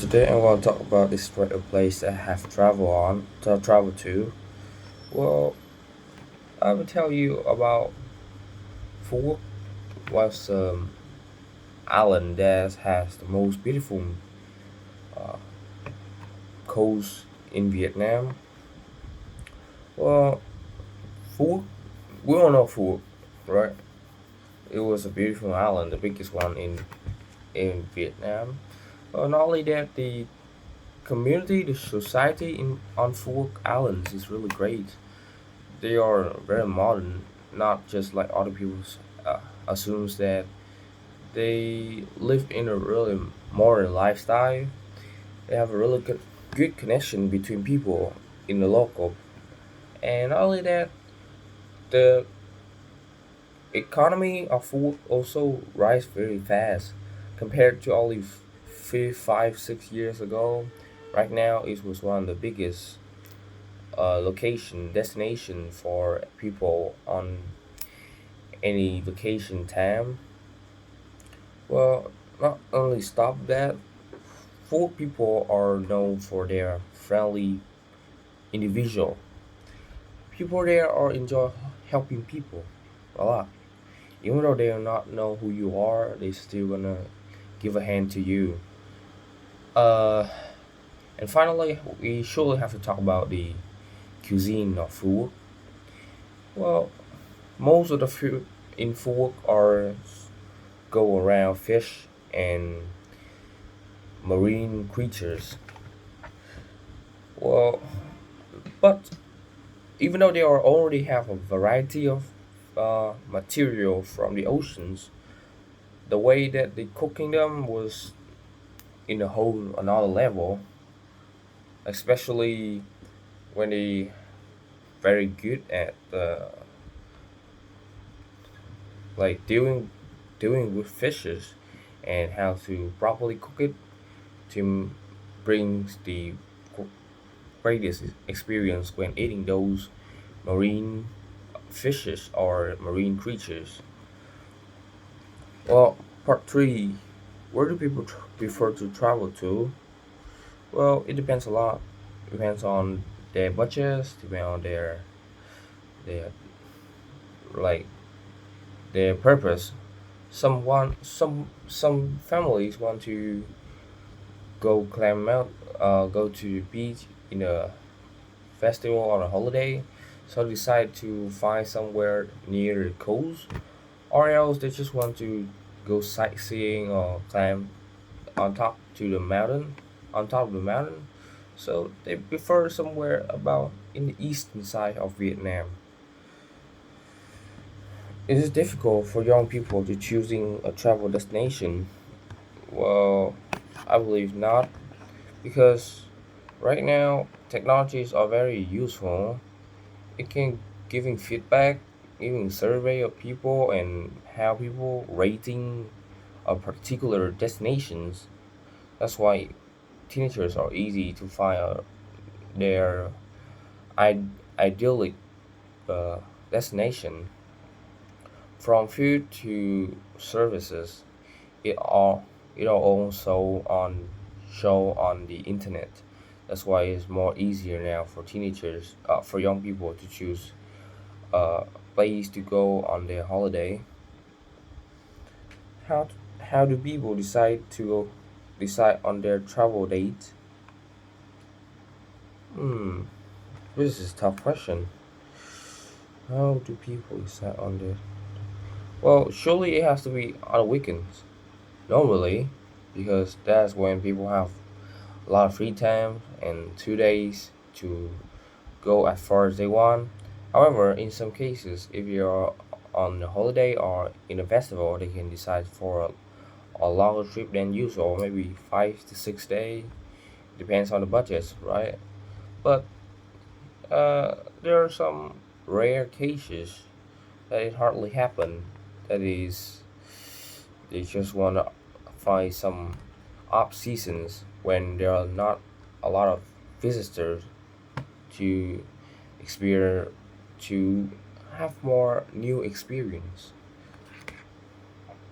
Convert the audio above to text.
Today I'm going to talk about this place I have traveled to. Well, I will tell you about Phú was island that has the most beautiful uh, coast in Vietnam. Well, Phú, we all know Phú, right? It was a beautiful island, the biggest one in Vietnam. Not only that, the community, the society in on Phuoc Islands is really great. They are very modern, not just like other people assumes that they live in a really modern lifestyle. They have a really good connection between people in the local, and not only that, the economy of food also rise very fast compared to only 5, 6 years ago. Right now, it was one of the biggest destination for people on any vacation time. Well, not only stop that, four people are known for their friendly individual. People there are enjoy helping people a lot. Even though they do not know who you are, they still gonna give a hand to you. Uh, and finally, we surely have to talk about the cuisine of food. Well, most of the food in food are go around fish and marine creatures. Well, but even though they are already have a variety of material from the oceans, the way that they cooking them was in a whole another level, especially when they very good at like dealing with fishes and how to properly cook it to bring the greatest experience when eating those marine fishes or marine creatures. Well, part three, where do people prefer to travel to? Well, it depends a lot. Depends on their budgets, depends on their like their purpose. Some families want to go to the beach in a festival or a holiday, so decide to find somewhere near the coast, or else they just want to go sightseeing or climb on top to the mountain, on top of the mountain. So they prefer somewhere about in the eastern side of Vietnam. It is difficult for young people to choosing a travel destination. Well, I believe not because right now technologies are very useful. It can giving feedback, giving survey of people and how people rating a particular destinations. That's why teenagers are easy to find their I- idyllic uh, destination. From food to services, it all it are also on show on the internet. That's why it's more easier now for teenagers, for young people to choose a place to go on their holiday. How how do people decide on their travel date? Hmm, this is a tough question. How do people decide on their? Well, surely it has to be on weekends normally, because that's when people have a lot of free time and 2 days to go as far as they want. However, in some cases, if you're on a holiday or in a festival, they can decide for a longer trip than usual, maybe 5 to 6 days. Depends on the budget, right? But there are some rare cases that it hardly happen. That is, they just want to find some off seasons when there are not a lot of visitors to experience to have more new experience.